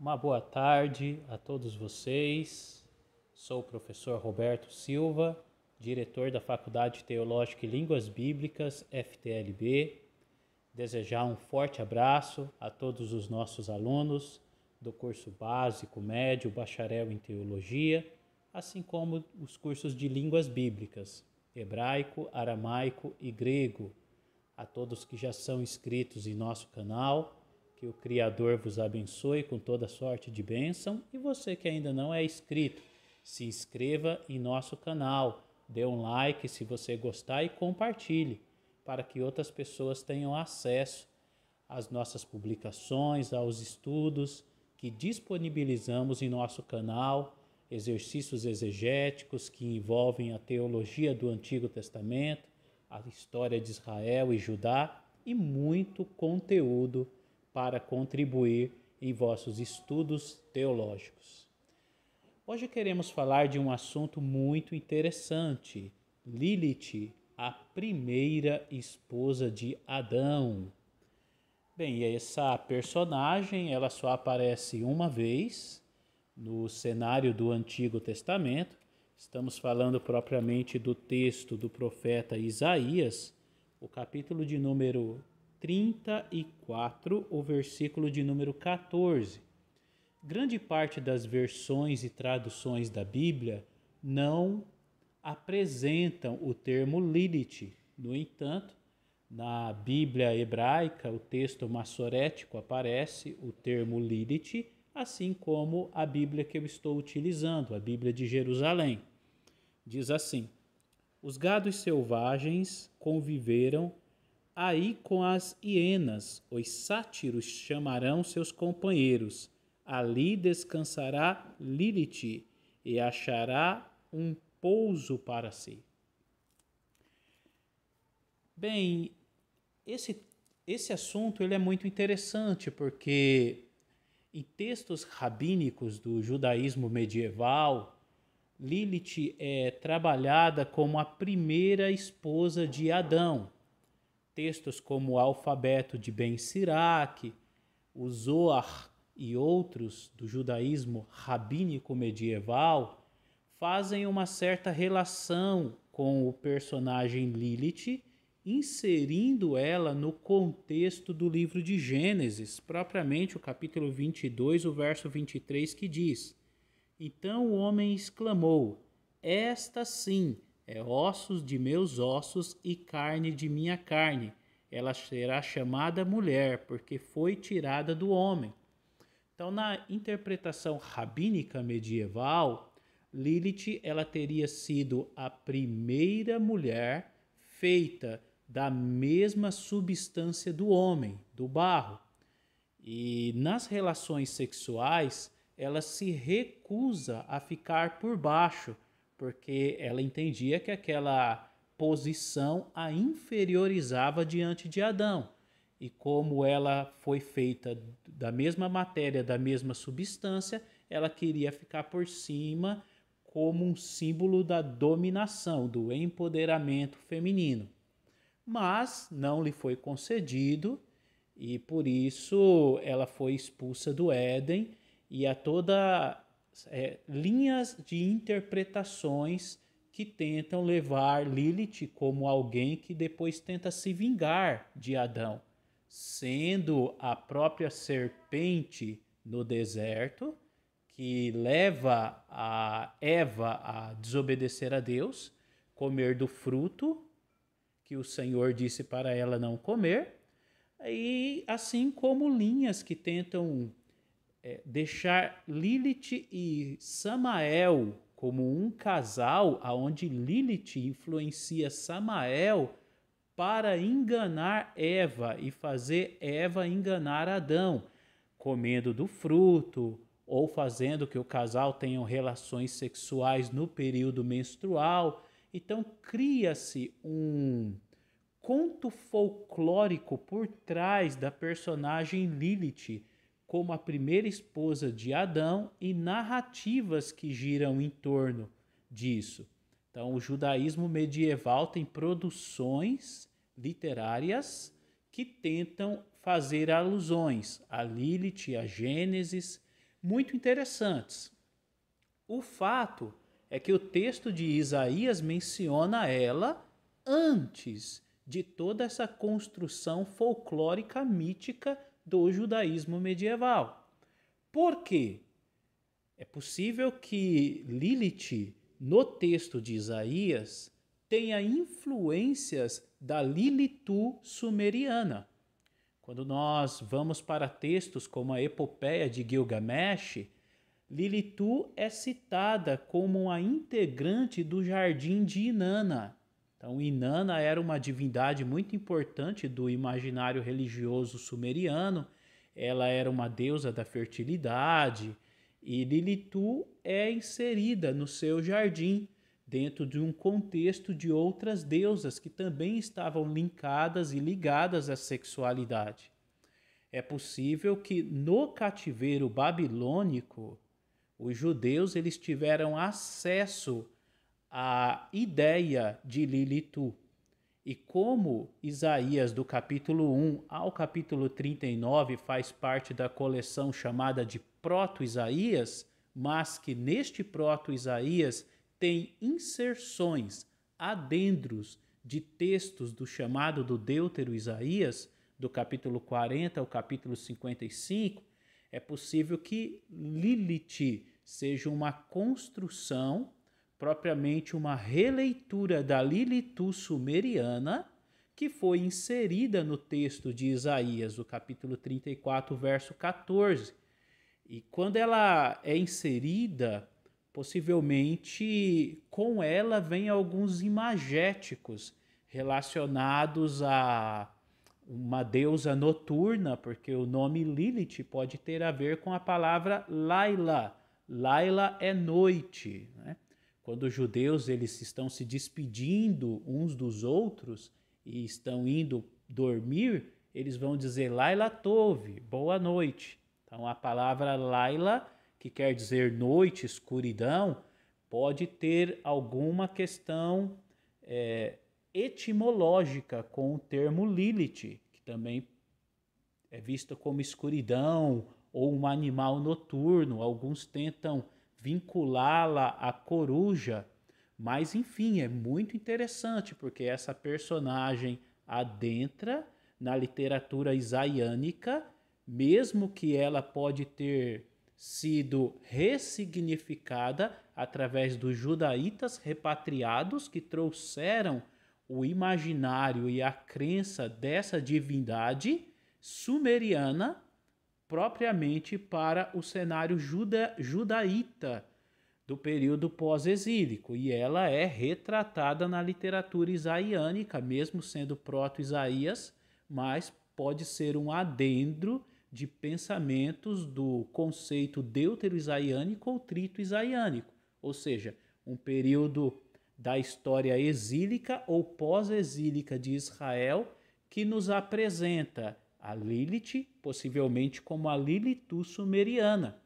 Uma boa tarde a todos vocês. Sou o professor Roberto Silva, diretor da Faculdade Teológica e Línguas Bíblicas, FTLB. Desejar um forte abraço a todos os nossos alunos do curso básico, médio, bacharel em teologia, assim como os cursos de línguas bíblicas, hebraico, aramaico e grego. A todos que já são inscritos em nosso canal, que o Criador vos abençoe com toda sorte de bênção. E você que ainda não é inscrito, se inscreva em nosso canal, dê um like se você gostar e compartilhe, para que outras pessoas tenham acesso às nossas publicações, aos estudos que disponibilizamos em nosso canal, exercícios exegéticos que envolvem a teologia do Antigo Testamento, a história de Israel e Judá e muito conteúdo para contribuir em vossos estudos teológicos. Hoje queremos falar de um assunto muito interessante: Lilith, a primeira esposa de Adão. Bem, essa personagem ela só aparece uma vez no cenário do Antigo Testamento. Estamos falando propriamente do texto do profeta Isaías, o capítulo de número 34, o versículo de número 14. Grande parte das versões e traduções da Bíblia não apresentam o termo Lilith. No entanto, na Bíblia hebraica, o texto massorético aparece o termo Lilith, assim como a Bíblia que eu estou utilizando, a Bíblia de Jerusalém. Diz assim: os gados selvagens conviveram aí com as hienas, os sátiros chamarão seus companheiros, ali descansará Lilith e achará um pouso para si. Bem, esse assunto ele é muito interessante porque em textos rabínicos do judaísmo medieval, Lilith é trabalhada como a primeira esposa de Adão. Textos como o Alfabeto de Ben Siraque, o Zohar e outros do judaísmo rabínico medieval fazem uma certa relação com o personagem Lilith, inserindo ela no contexto do livro de Gênesis, propriamente o capítulo 22, o verso 23, que diz: então o homem exclamou: esta sim é ossos de meus ossos e carne de minha carne. Ela será chamada mulher, porque foi tirada do homem. Então, na interpretação rabínica medieval, Lilith ela teria sido a primeira mulher feita da mesma substância do homem, do barro. E nas relações sexuais, ela se recusa a ficar por baixo, porque ela entendia que aquela posição a inferiorizava diante de Adão. E como ela foi feita da mesma matéria, da mesma substância, ela queria ficar por cima como um símbolo da dominação, do empoderamento feminino. Mas não lhe foi concedido e por isso ela foi expulsa do Éden e há toda linhas de interpretações que tentam levar Lilith como alguém que depois tenta se vingar de Adão, sendo a própria serpente no deserto que leva a Eva a desobedecer a Deus, comer do fruto que o Senhor disse para ela não comer, e assim como linhas que tentam deixar Lilith e Samael como um casal, aonde Lilith influencia Samael para enganar Eva e fazer Eva enganar Adão, comendo do fruto ou fazendo que o casal tenha relações sexuais no período menstrual. Então cria-se um conto folclórico por trás da personagem Lilith como a primeira esposa de Adão e narrativas que giram em torno disso. Então, o judaísmo medieval tem produções literárias que tentam fazer alusões a Lilith, a Gênesis, muito interessantes. O fato é que o texto de Isaías menciona ela antes de toda essa construção folclórica mítica do judaísmo medieval. Por quê? É possível que Lilith, no texto de Isaías, tenha influências da Lilitu sumeriana. Quando nós vamos para textos como a Epopeia de Gilgamesh, Lilitu é citada como uma integrante do jardim de Inanna. Então, Inanna era uma divindade muito importante do imaginário religioso sumeriano. Ela era uma deusa da fertilidade e Lilitu é inserida no seu jardim dentro de um contexto de outras deusas que também estavam linkadas e ligadas à sexualidade. É possível que no cativeiro babilônico os judeus eles tiveram acesso à ideia de Lilitu. E como Isaías do capítulo 1 ao capítulo 39 faz parte da coleção chamada de Proto-Isaías, mas que neste Proto-Isaías tem inserções, adendros de textos do chamado do Deutero-Isaías, do capítulo 40 ao capítulo 55, é possível que Lilith seja uma construção, propriamente uma releitura da Lilitu sumeriana, que foi inserida no texto de Isaías, o capítulo 34, verso 14. E quando ela é inserida, possivelmente com ela vem alguns imagéticos relacionados a uma deusa noturna, porque o nome Lilith pode ter a ver com a palavra Laila. Laila é noite, né? Quando os judeus eles estão se despedindo uns dos outros e estão indo dormir, eles vão dizer Laila Tov, boa noite. Então a palavra Laila, que quer dizer noite, escuridão, pode ter alguma questão etimológica com o termo Lilith, que também é visto como escuridão ou um animal noturno. Alguns tentam vinculá-la à coruja, mas enfim, é muito interessante porque essa personagem adentra na literatura isaiânica, mesmo que ela pode ter sido ressignificada através dos judaítas repatriados que trouxeram o imaginário e a crença dessa divindade sumeriana propriamente para o cenário judaíta do período pós-exílico. E ela é retratada na literatura isaiânica, mesmo sendo proto-Isaías, mas pode ser um adendro de pensamentos do conceito deutero-isaiânico ou trito-isaiânico, ou seja, um período da história exílica ou pós-exílica de Israel que nos apresenta a Lilith, possivelmente como a Lilitu sumeriana.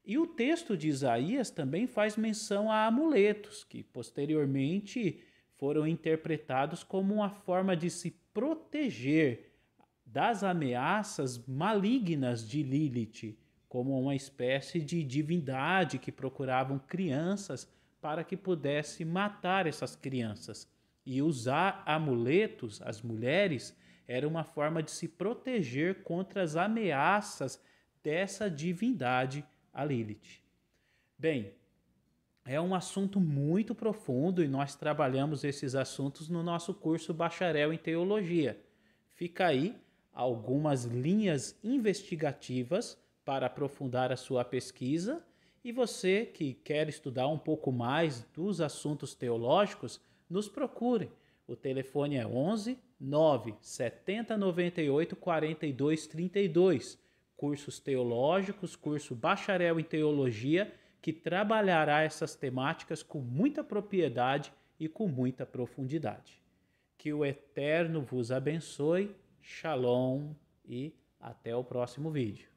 E o texto de Isaías também faz menção a amuletos, que posteriormente foram interpretados como uma forma de se proteger das ameaças malignas de Lilith, como uma espécie de divindade que procuravam crianças para que pudesse matar essas crianças. E usar amuletos, as mulheres, era uma forma de se proteger contra as ameaças dessa divindade, a Lilith. Bem, é um assunto muito profundo e nós trabalhamos esses assuntos no nosso curso Bacharel em Teologia. Fica aí algumas linhas investigativas para aprofundar a sua pesquisa, e você que quer estudar um pouco mais dos assuntos teológicos, nos procure. O telefone é 11 9 70 98 42 32. Cursos teológicos, curso Bacharel em Teologia, que trabalhará essas temáticas com muita propriedade e com muita profundidade. Que o Eterno vos abençoe. Shalom e até o próximo vídeo.